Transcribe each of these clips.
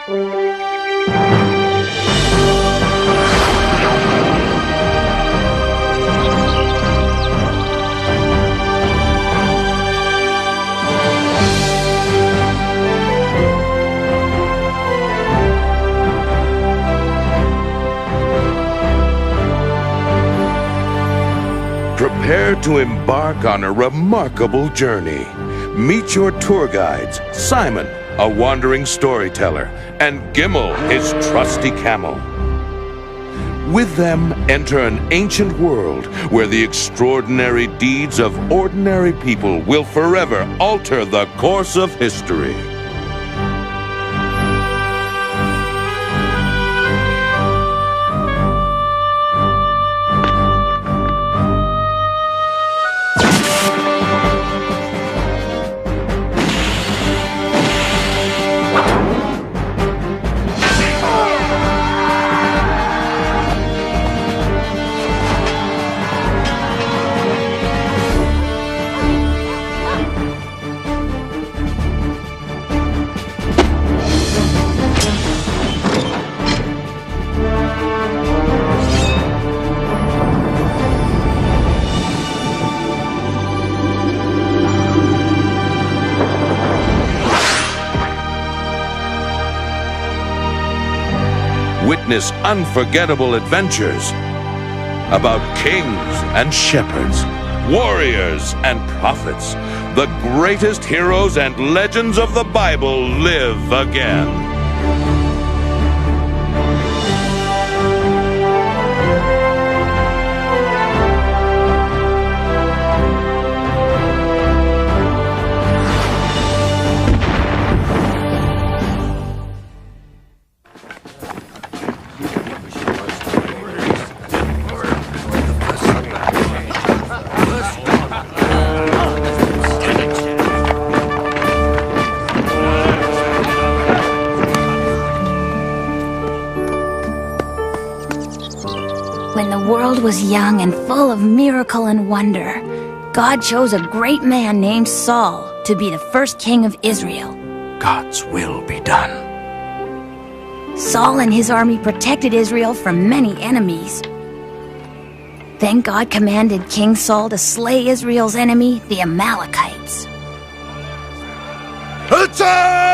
Prepare to embark on a remarkable journey. Meet your tour guides, Simon, a wandering storyteller, and Gimel, his trusty camel. With them, enter an ancient world where the extraordinary deeds of ordinary people will forever alter the course of history. Witness unforgettable adventures about kings and shepherds, warriors and prophets. The greatest heroes and legends of the Bible live again. When the world was young and full of miracle and wonder, God chose a great man named Saul to be the first king of Israel. God's will be done. Saul and his army protected Israel from many enemies. Then God commanded King Saul to slay Israel's enemy, the Amalekites. Attack!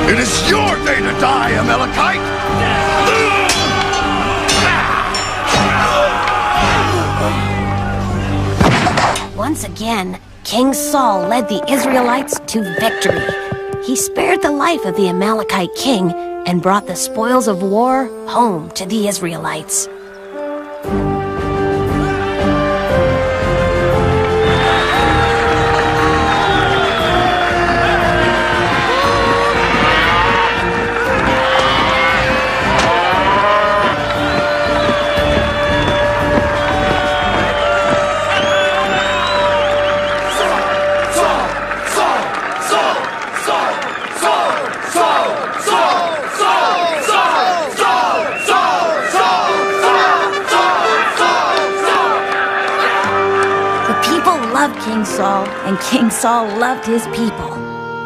It is your day to die, Amalekite! Once again, King Saul led the Israelites to victory. He spared the life of the Amalekite king and brought the spoils of war home to the Israelites. King Saul, and King Saul loved his people.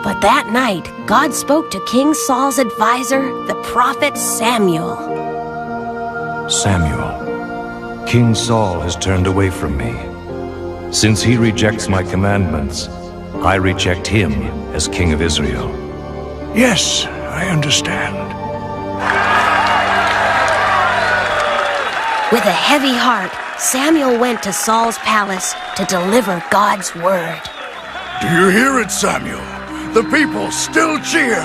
But that night, God spoke to King Saul's advisor, the prophet Samuel. Samuel, King Saul has turned away from me. Since he rejects my commandments, I reject him as king of Israel. Yes, I understand. With a heavy heart, Samuel went to Saul's palace to deliver God's word. Do you hear it, Samuel? The people still cheer.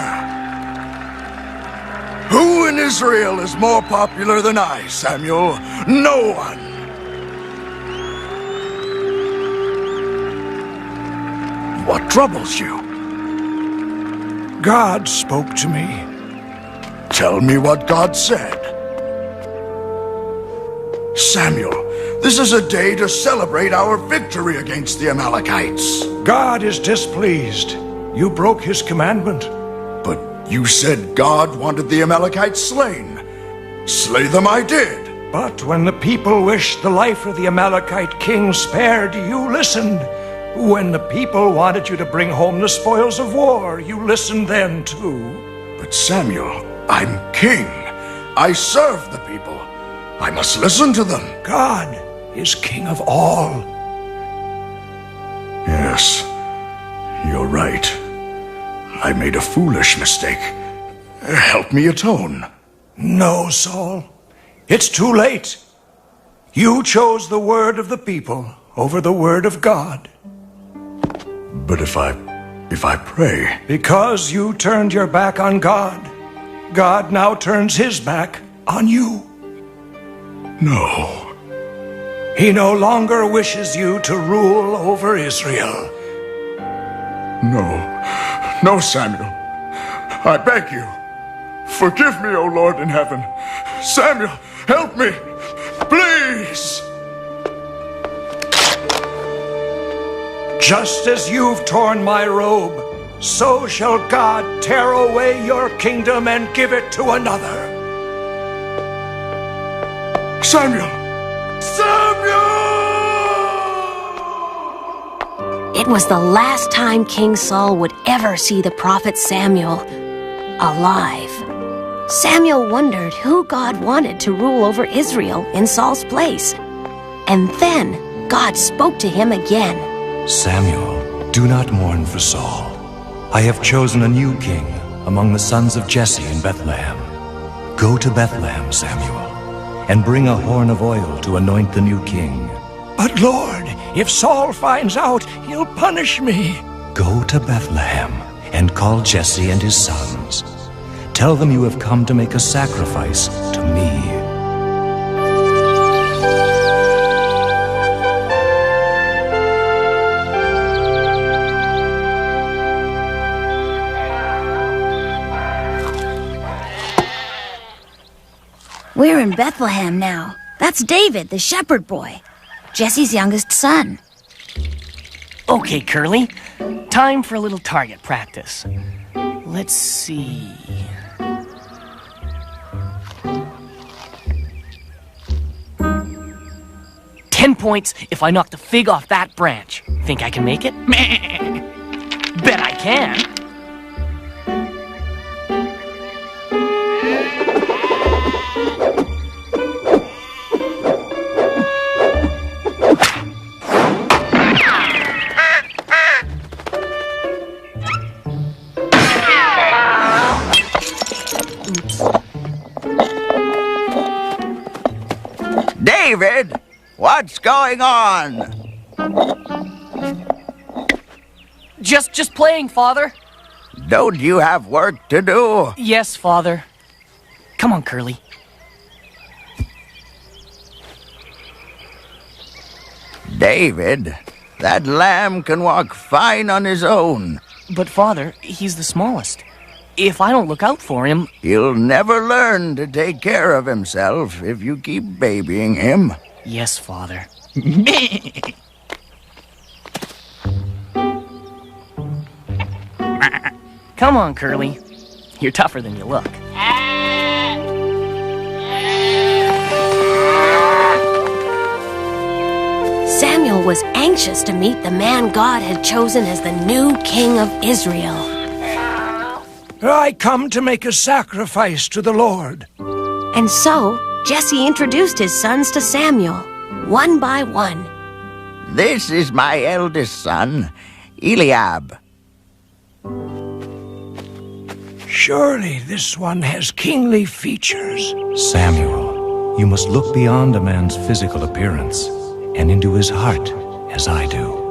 Who in Israel is more popular than I, Samuel? No one. What troubles you? God spoke to me. Tell me what God said. Samuel, this is a day to celebrate our victory against the Amalekites. God is displeased. You broke his commandment. But you said God wanted the Amalekites slain. Slay them I did. But when the people wished the life of the Amalekite king spared, you listened. When the people wanted you to bring home the spoils of war, you listened then too. But Samuel, I'm king. I serve the people. I must listen to them. God is king of all. Yes, you're right. I made a foolish mistake. Help me atone. No, Saul. It's too late. You chose the word of the people over the word of God. But if I pray... Because you turned your back on God, God now turns his back on you. No. He no longer wishes you to rule over Israel. No, Samuel. I beg you. Forgive me, O Lord in heaven. Samuel, help me. Please. Just as you've torn my robe, so shall God tear away your kingdom and give it to another. Samuel! Samuel! It was the last time King Saul would ever see the prophet Samuel alive. Samuel wondered who God wanted to rule over Israel in Saul's place. And then God spoke to him again. Samuel, do not mourn for Saul. I have chosen a new king among the sons of Jesse in Bethlehem. Go to Bethlehem, Samuel, and bring a horn of oil to anoint the new king. But Lord, if Saul finds out, he'll punish me. Go to Bethlehem and call Jesse and his sons. Tell them you have come to make a sacrifice to me. We're in Bethlehem now. That's David, the shepherd boy, Jesse's youngest son. Okay, Curly. Time for a little target practice. Let's see... 10 points if I knock the fig off that branch. Think I can make it? Bet I can. David, what's going on? Just playing, Father. Don't you have work to do? Yes, Father. Come on, Curly. David, that lamb can walk fine on his own. But, Father, he's the smallest. If I don't look out for him... He'll never learn to take care of himself if you keep babying him. Yes, Father. Come on, Curly. You're tougher than you look. Samuel was anxious to meet the man God had chosen as the new king of Israel. I come to make a sacrifice to the Lord. And so, Jesse introduced his sons to Samuel, one by one. This is my eldest son, Eliab. Surely this one has kingly features. Samuel, you must look beyond a man's physical appearance and into his heart, as I do.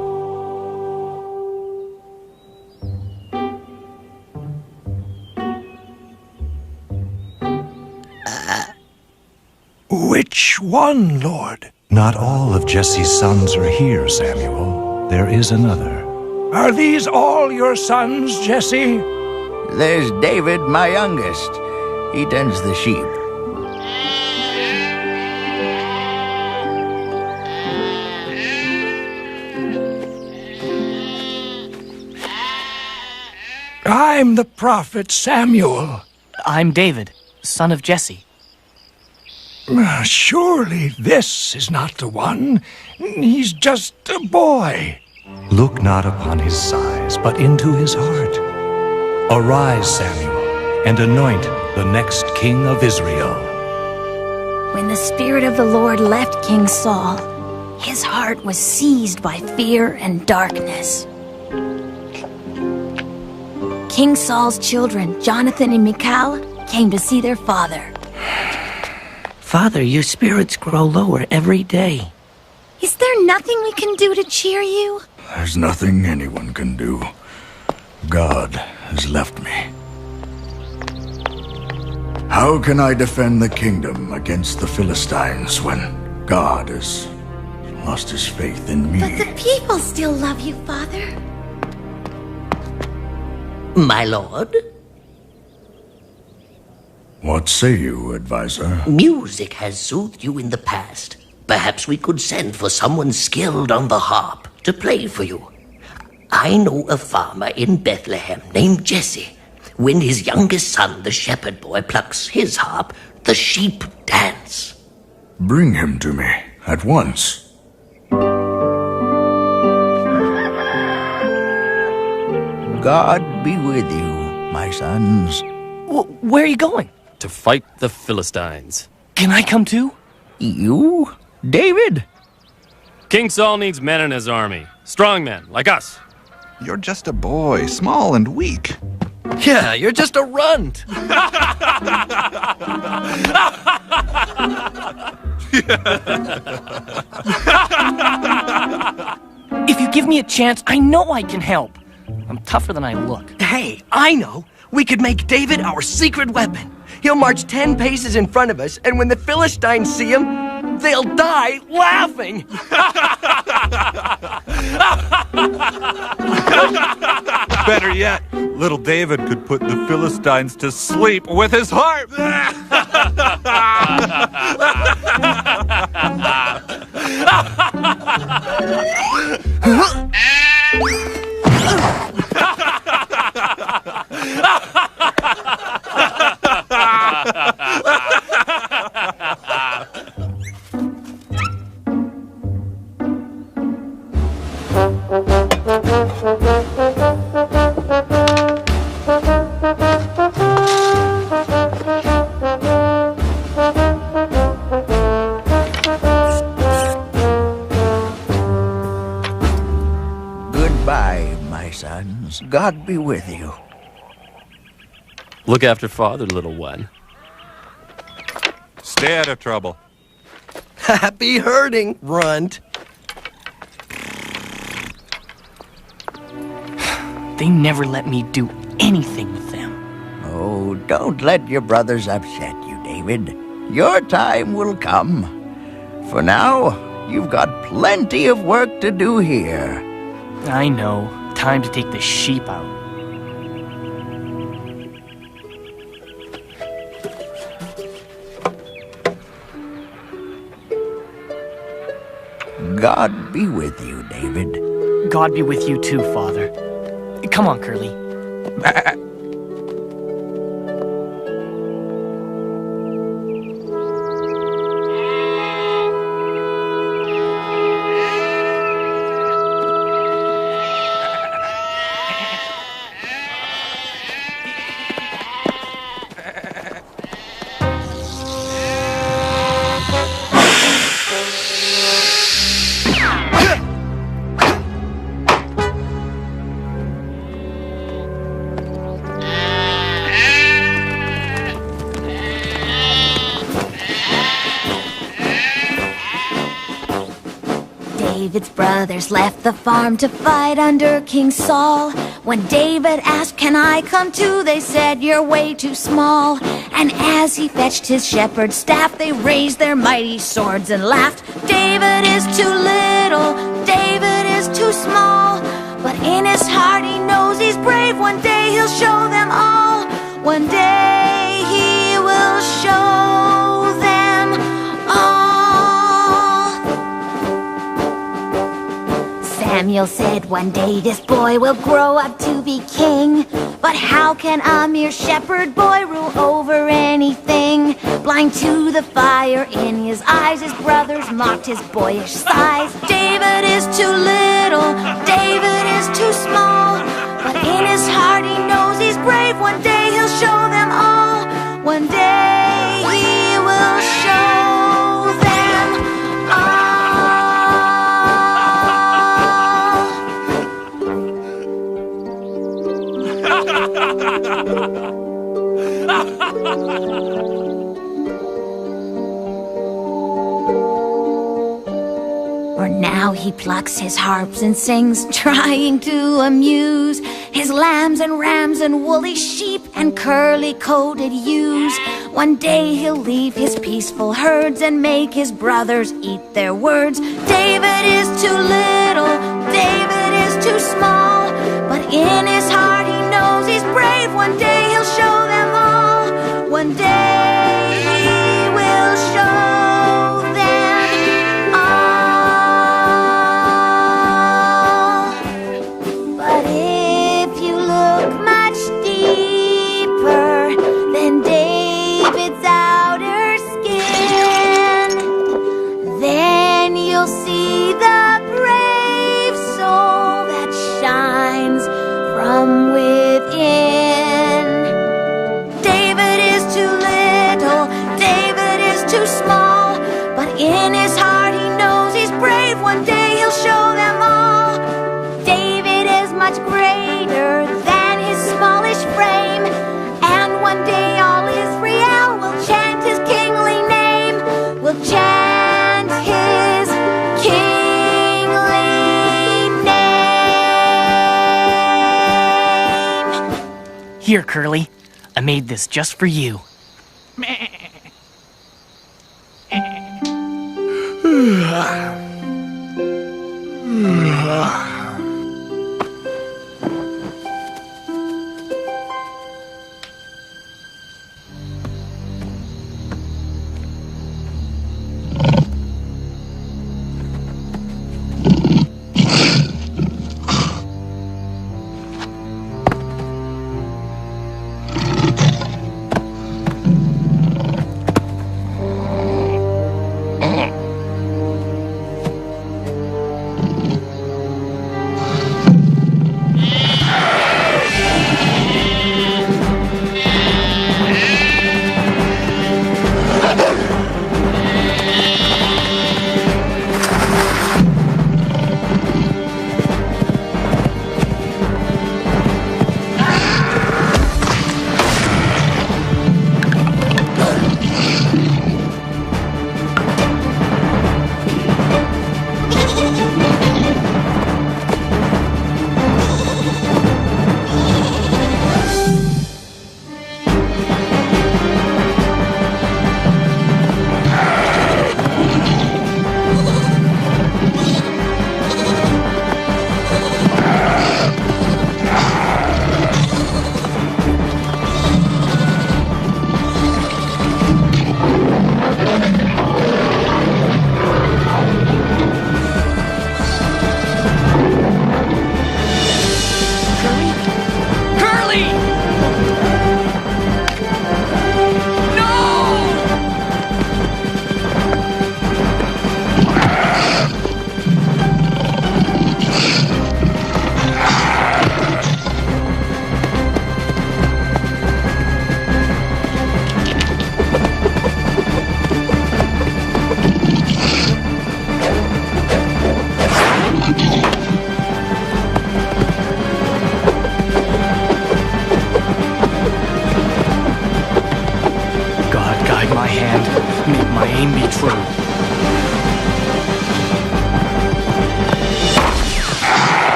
Which one, Lord? Not all of Jesse's sons are here, Samuel. There is another. Are these all your sons, Jesse? There's David, my youngest. He tends the sheep. I'm the prophet Samuel. I'm David, son of Jesse. Surely this is not the one. He's just a boy. Look not upon his size, but into his heart. Arise, Samuel, and anoint the next king of Israel. When the Spirit of the Lord left King Saul, his heart was seized by fear and darkness. King Saul's children, Jonathan and Michal, came to see their father. Father, your spirits grow lower every day. Is there nothing we can do to cheer you? There's nothing anyone can do. God has left me. How can I defend the kingdom against the Philistines when God has lost his faith in me? But the people still love you, Father. My lord? What say you, advisor? Music has soothed you in the past. Perhaps we could send for someone skilled on the harp to play for you. I know a farmer in Bethlehem named Jesse. When his youngest son, the shepherd boy, plucks his harp, the sheep dance. Bring him to me at once. God be with you, my sons. Where are you going? To fight the Philistines. Can I come too? You? David? King Saul needs men in his army. Strong men, like us. You're just a boy, small and weak. Yeah, you're just a runt. If you give me a chance, I know I can help. I'm tougher than I look. Hey, I know. We could make David our secret weapon. He'll march 10 paces in front of us, and when the Philistines see him, they'll die laughing. Better yet, little David could put the Philistines to sleep with his harp. Goodbye, my sons. God be with you. Look after father, little one. Stay out of trouble. Happy herding, runt. They never let me do anything with them. Oh, don't let your brothers upset you, David. Your time will come. For now, you've got plenty of work to do here. I know. Time to take the sheep out. God be with you, David. God be with you too, Father. Come on, Curly. David's brothers left the farm to fight under King Saul. When David asked, "Can I come too?" they said, "You're way too small." And as he fetched his shepherd's staff, they raised their mighty swords and laughed. David is too little, David is too small, but in his he'll show them all. One day he will show them all. Samuel said one day this boy will grow up to be king. But how can a mere shepherd boy rule over anything? Blind to the fire in his eyes, his brothers mocked his boyish size. David is too little, David is too small, but in his heart he knows he's brave. One day he'll show them all. One day he will show them all. For now he plucks his harps and sings, trying to amuse his lambs and rams and woolly sheep and curly-coated ewes. One day he'll leave his peaceful herds and make his brothers eat their words. David is too little, David is too small, but in his heart he knows he's brave. One day he'll show them all. One day he will show them all. But if you look much deeper than David's outer skin, then you'll see the brave soul that shines from within. David is too little, David is too small, but in his heart he knows he's brave. One day he'll show them all. David is much greater than his smallish frame, and one day all Israel will chant his kingly name, will chant his kingly name. Here, Curly. I made this just for you.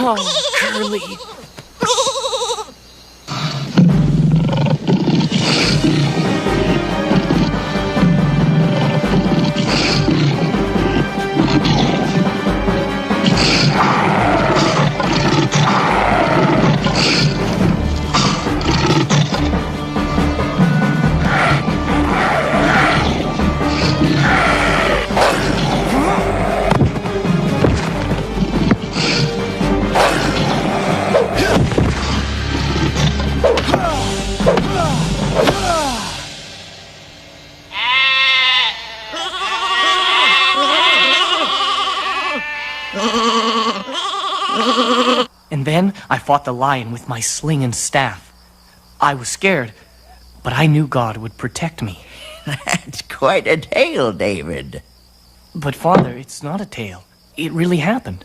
Oh, Curly. And then I fought the lion with my sling and staff. I was scared, but I knew God would protect me. That's quite a tale, David. But Father, it's not a tale. It really happened.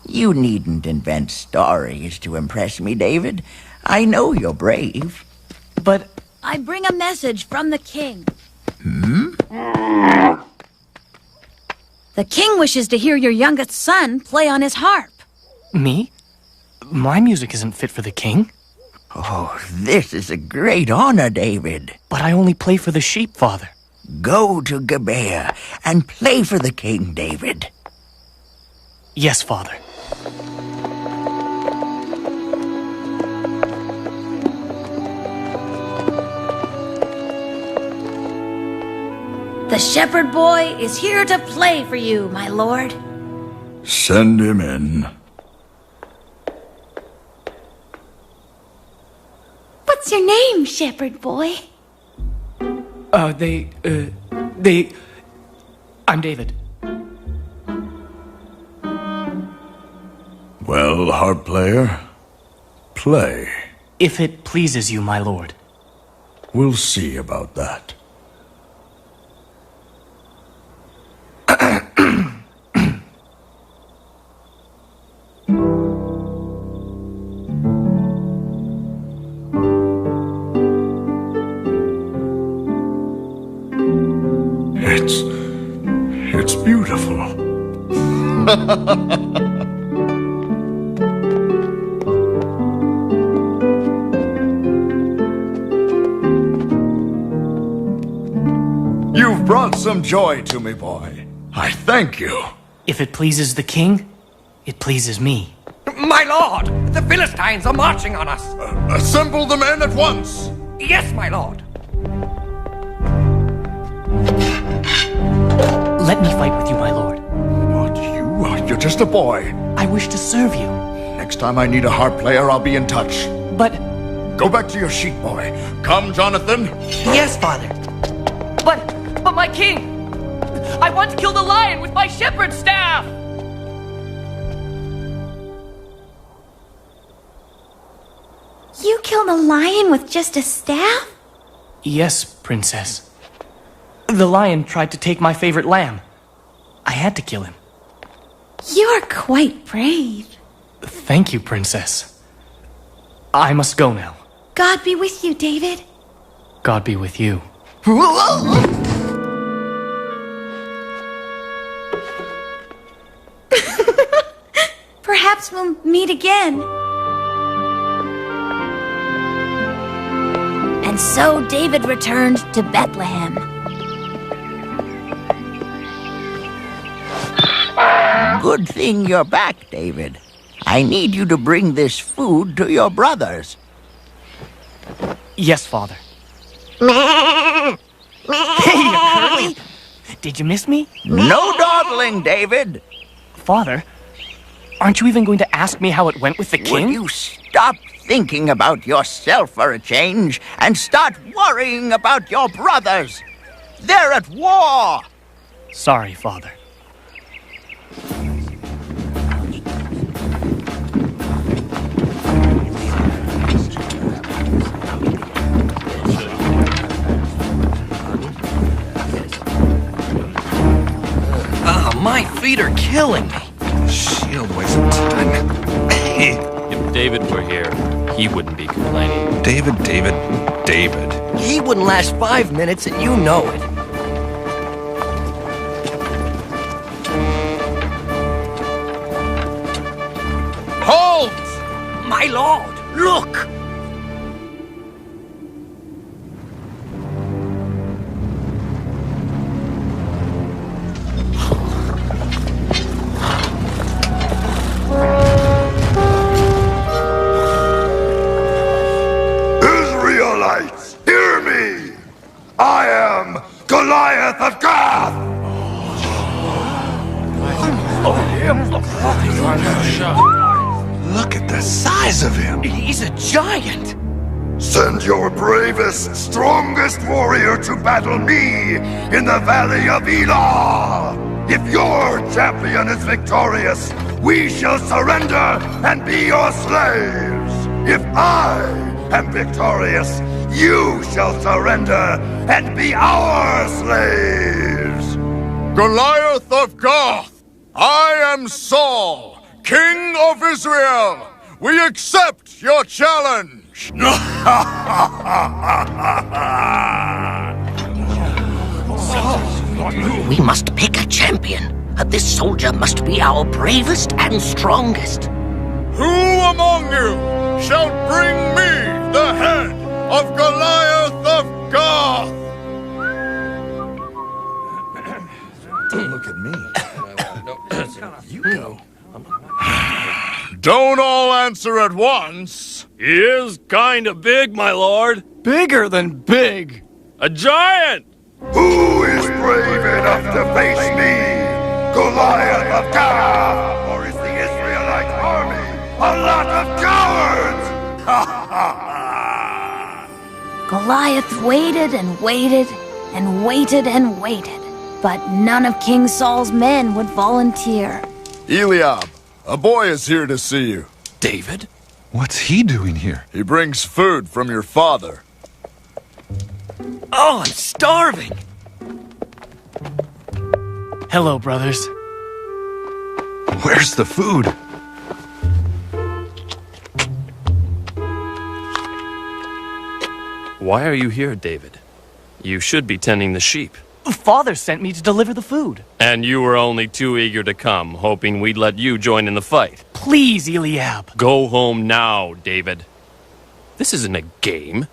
You needn't invent stories to impress me, David. I know you're brave. But I bring a message from the king. The king wishes to hear your youngest son play on his harp. me? My music isn't fit for the king. Oh, this is a great honor, David. But I only play for the sheep, Father. Go to Gibeah and play for the king, David. Yes, Father. The shepherd boy is here to play for you, my lord. Send him in. What's your name, shepherd boy? I'm David. Well, harp player, play. If it pleases you, my lord. We'll see about that. It's beautiful. You've brought some joy to me, boy. I thank you. If it pleases the king, it pleases me. My lord, the Philistines are marching on us. Assemble the men at once. Yes, my lord. Let me fight with you, my lord. What, you're just a boy. I wish to serve you. Next time I need a harp player, I'll be in touch. But... Go back to your sheep, boy. Come, Jonathan. Yes, father. But my king! I want to kill the lion with my shepherd's staff! You killed a lion with just a staff? Yes, princess. The lion tried to take my favorite lamb. I had to kill him. You're quite brave. Thank you, princess. I must go now. God be with you, David. God be with you. Perhaps we'll meet again. And so David returned to Bethlehem. Good thing you're back, David. I need you to bring this food to your brothers. Yes, Father. Hey, you curly! Did you miss me? No dawdling, David. Father, aren't you even going to ask me how it went with the king? Will you stop thinking about yourself for a change and start worrying about your brothers? They're at war. Sorry, Father. My feet are killing me. Shield weighs a ton. If David were here, he wouldn't be complaining. David. He wouldn't last 5 minutes, and you know it. Halt! My lord, look! Israelites, hear me! I am Goliath of Gath! Look at the size of him. He's a giant. Send your bravest, strongest warrior to battle me in the Valley of Elah! If your champion is victorious, we shall surrender and be your slaves. If I am victorious, you shall surrender and be our slaves. Goliath of Gath, I am Saul, King of Israel. We accept your challenge. We must pick a champion. This soldier must be our bravest and strongest. Who among you shall bring me the head of Goliath of Gath? Don't look at me. You go. Don't all answer at once. He is kinda big, my lord. Bigger than big. A giant! Who is brave enough to face me, Goliath of Gath? Or is the Israelite army a lot of cowards? Goliath waited and waited and waited and waited, but none of King Saul's men would volunteer. Eliab, a boy is here to see you. David? What's he doing here? He brings food from your father. Oh, I'm starving! Hello, brothers. Where's the food? Why are you here, David? You should be tending the sheep. Father sent me to deliver the food. And you were only too eager to come, hoping we'd let you join in the fight. Please, Eliab. Go home now, David. This isn't a game.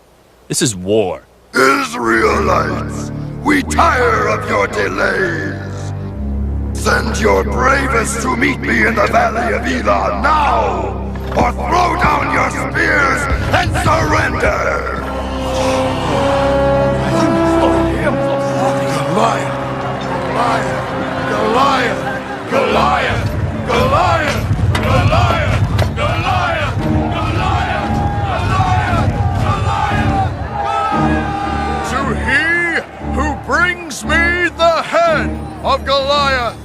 This is war. Israelites, we tire of your delays. Send your bravest to meet me in the valley of Elah now, or throw down your spears and surrender! Goliath! Goliath! Goliath! Goliath! Goliath! Goliath! Goliath! Goliath! To he who brings me the head of Goliath,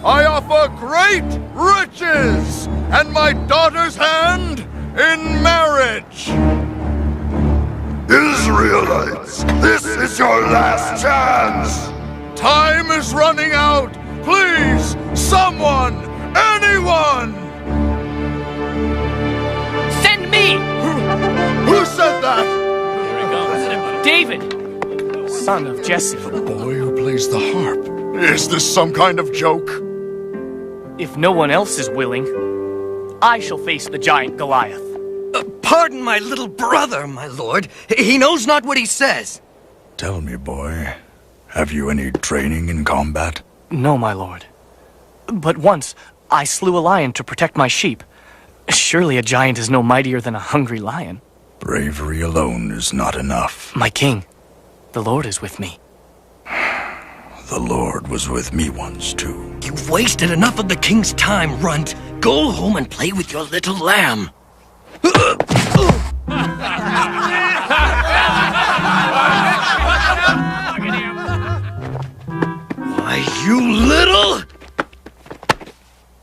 I offer great riches and my daughter's hand in marriage. Israelites, this is your last chance. Time is running out. Please, someone, anyone. Send me! Who said that? David, son of Jesse. The boy who plays the harp. Is this some kind of joke? If no one else is willing, I shall face the giant Goliath. Pardon my little brother, my lord. He knows not what he says. Tell me, boy, have you any training in combat? No, my lord. But once, I slew a lion to protect my sheep. Surely a giant is no mightier than a hungry lion. Bravery alone is not enough. My king, the Lord is with me. The Lord was with me once, too. You've wasted enough of the king's time, runt. Go home and play with your little lamb. Why, you little...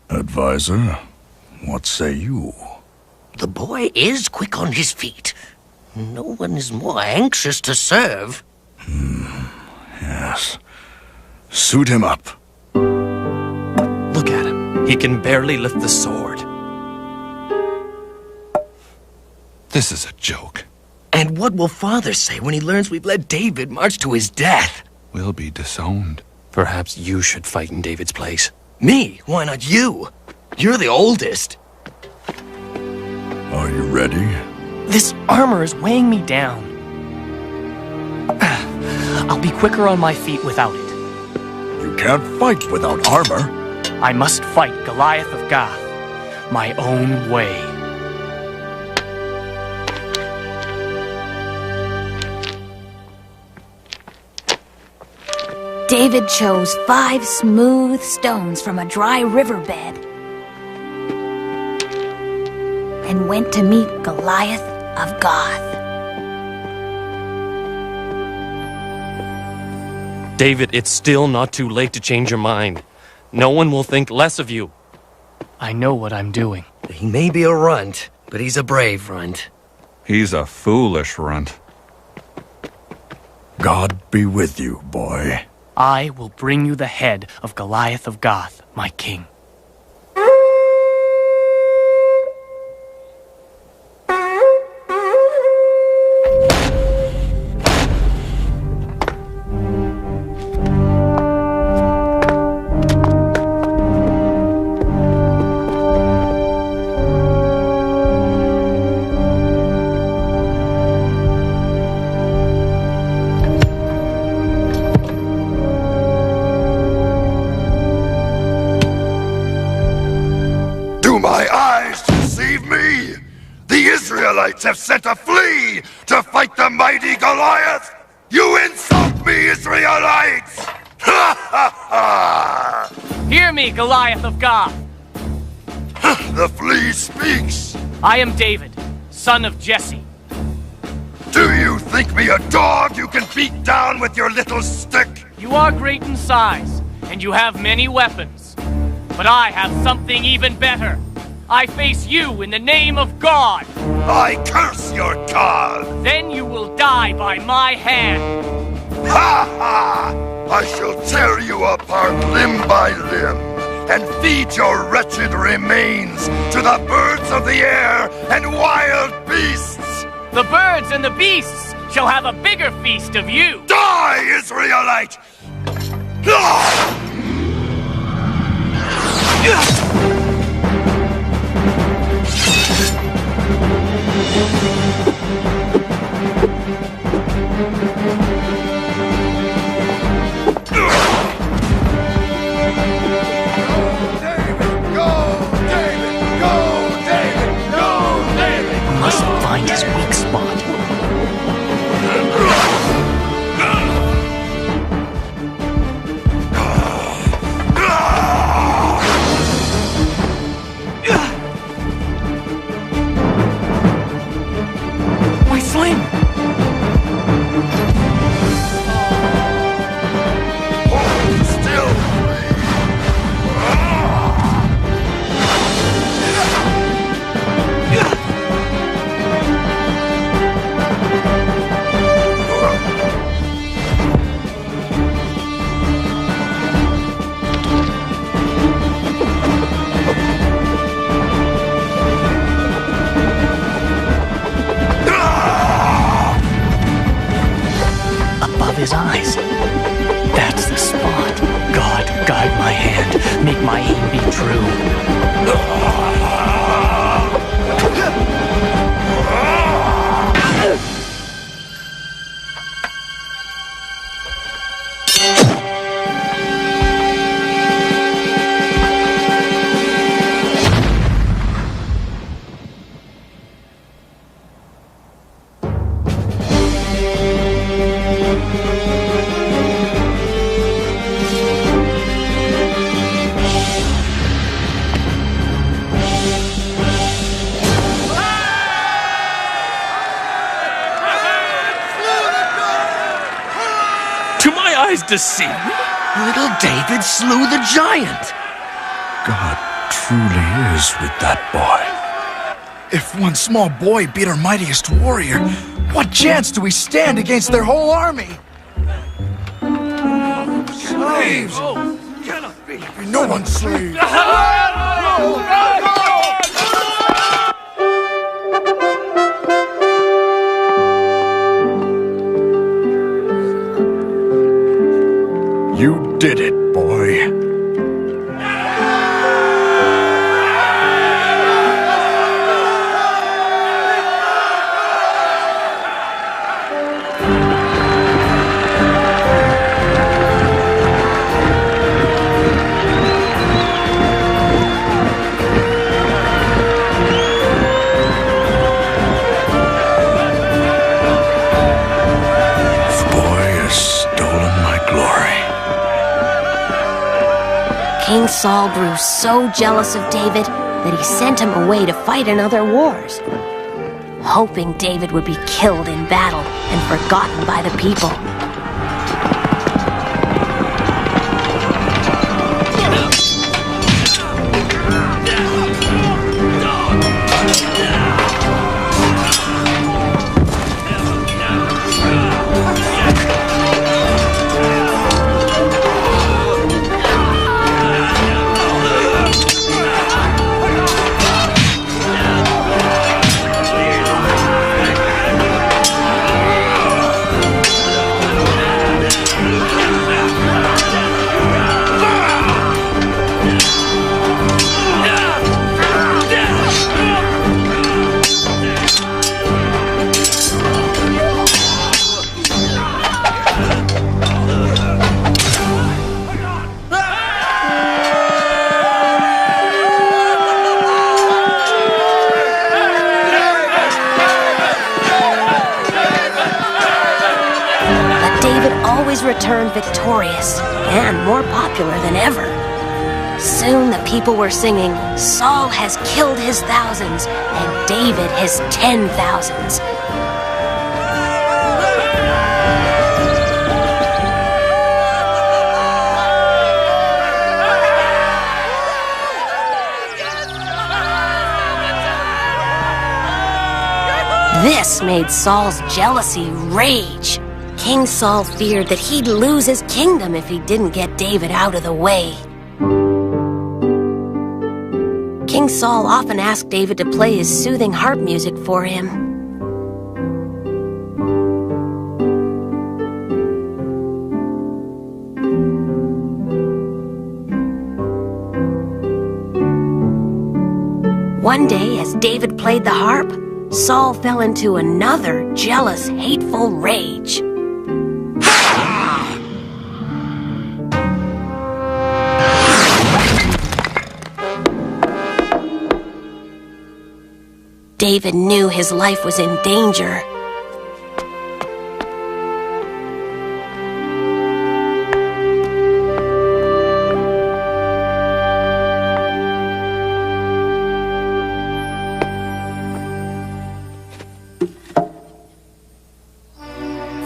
Advisor, what say you? The boy is quick on his feet. No one is more anxious to serve. Yes. Suit him up. Look at him. He can barely lift the sword. This is a joke. And what will father say when he learns we've let David march to his death? We'll be disowned. Perhaps you should fight in David's place. Me? Why not you? You're the oldest. Are you ready? This armor is weighing me down. I'll be quicker on my feet without it. You can't fight without armor. I must fight Goliath of Gath my own way. David chose 5 smooth stones from a dry riverbed and went to meet Goliath of Gath. David, it's still not too late to change your mind. No one will think less of you. I know what I'm doing. He may be a runt, but he's a brave runt. He's a foolish runt. God be with you, boy. I will bring you the head of Goliath of Gath, my king. My eyes deceive me! The Israelites have sent a flea to fight the mighty Goliath! You insult me, Israelites! Ha ha ha! Hear me, Goliath of Gath! The flea speaks! I am David, son of Jesse. Do you think me a dog you can beat down with your little stick? You are great in size, and you have many weapons. But I have something even better. I face you in the name of God. I curse your God. Then you will die by my hand. Ha ha! I shall tear you apart limb by limb and feed your wretched remains to the birds of the air and wild beasts. The birds and the beasts shall have a bigger feast of you. Die, Israelite! Ah! Must find his weak spot. My sling! His eyes. That's the spot. God, guide my hand. Make my aim be true. Deceive me? Little David slew the giant. God truly is with that boy. If one small boy beat our mightiest warrior, what chance do we stand against their whole army? Slaves! No one's slaves! You did it, boy. King Saul grew so jealous of David that he sent him away to fight in other wars, hoping David would be killed in battle and forgotten by the people. always returned victorious and more popular than ever. Soon the people were singing, "Saul has killed his thousands, and David his 10,000s." This made Saul's jealousy rage. King Saul feared that he'd lose his kingdom if he didn't get David out of the way. King Saul often asked David to play his soothing harp music for him. One day, as David played the harp, Saul fell into another jealous, hateful rage. David knew his life was in danger.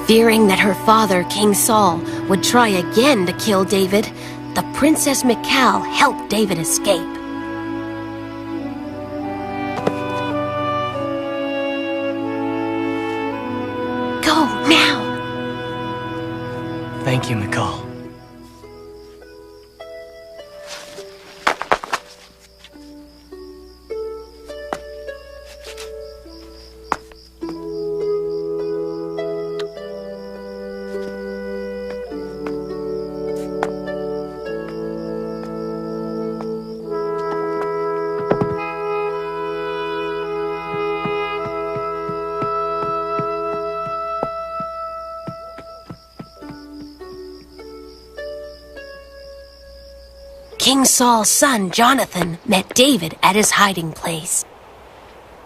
Fearing that her father, King Saul, would try again to kill David, the Princess Michal helped David escape. Go now! Thank you, Michal. King Saul's son, Jonathan, met David at his hiding place.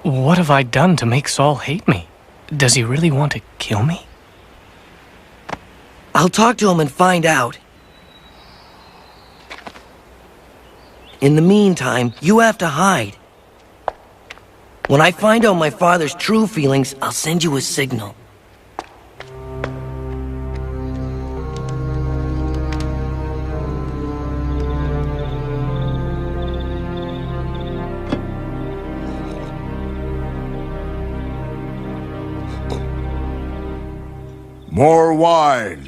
What have I done to make Saul hate me? Does he really want to kill me? I'll talk to him and find out. In the meantime, you have to hide. When I find out my father's true feelings, I'll send you a signal. More wine.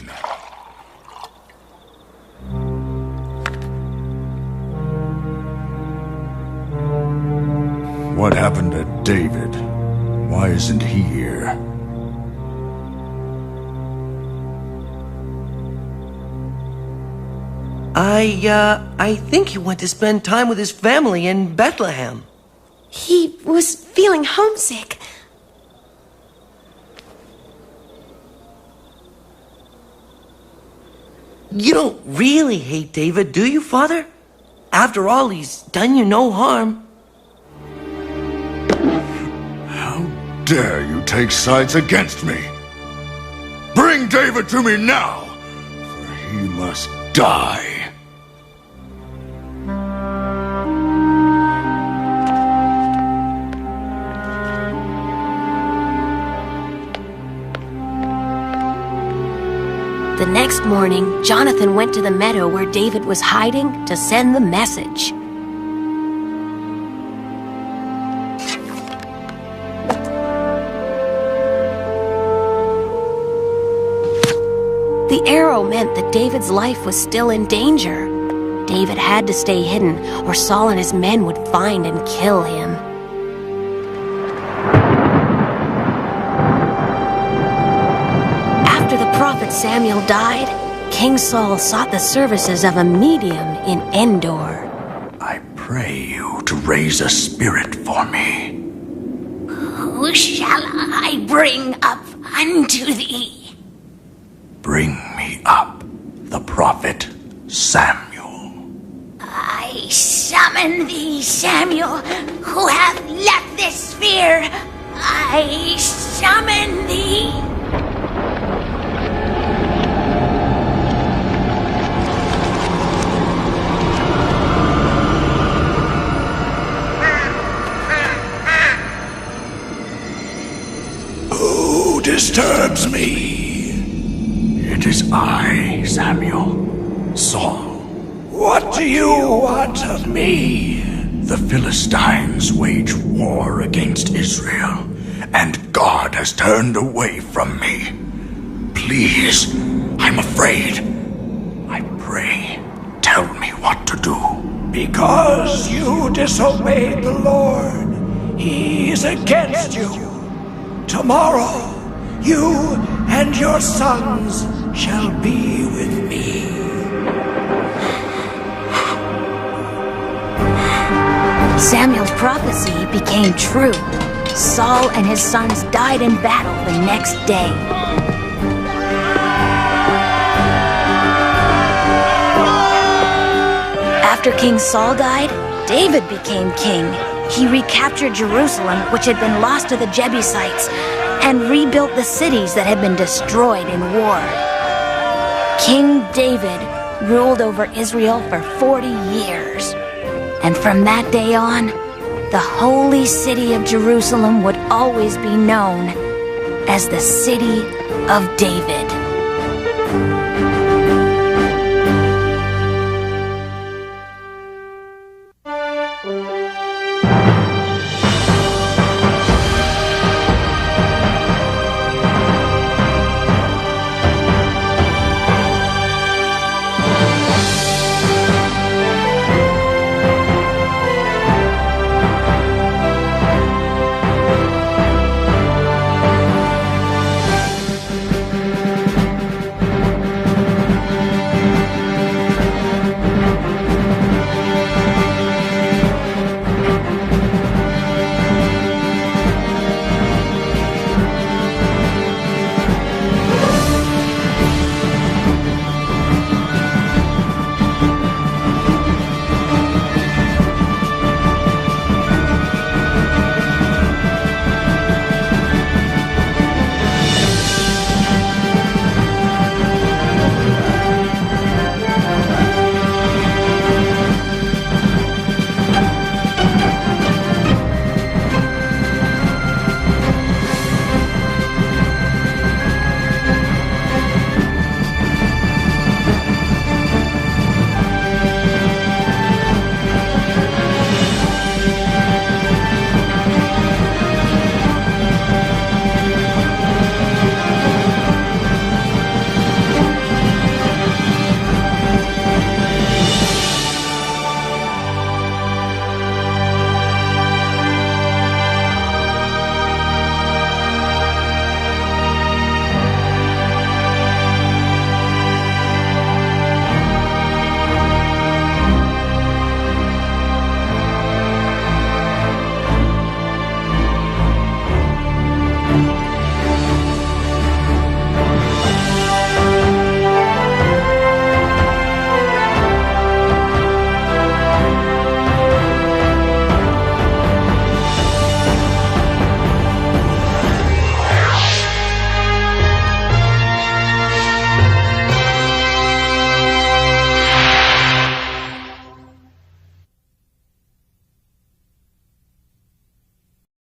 What happened to David? Why isn't he here? I think he went to spend time with his family in Bethlehem. He was feeling homesick. You don't really hate David, do you, Father? After all, he's done you no harm. How dare you take sides against me? Bring David to me now, for he must die. The next morning, Jonathan went to the meadow where David was hiding to send the message. The arrow meant that David's life was still in danger. David had to stay hidden, or Saul and his men would find and kill him. After the prophet Samuel died, King Saul sought the services of a medium in Endor. I pray you to raise a spirit for me. Who shall I bring up unto thee? Bring me up the prophet Samuel. I summon thee, Samuel, who hath left this sphere. I summon thee. disturbs me. It is I, Samuel. Saul. What do you want of me? The Philistines wage war against Israel, and God has turned away from me. Please, I'm afraid. I pray, tell me what to do. Because you disobeyed the Lord, He is against you. Tomorrow, you and your sons shall be with me. Samuel's prophecy became true. Saul and his sons died in battle the next day. After King Saul died, David became king. He recaptured Jerusalem, which had been lost to the Jebusites, and rebuilt the cities that had been destroyed in war. King David ruled over Israel for 40 years. And from that day on, the holy city of Jerusalem would always be known as the City of David.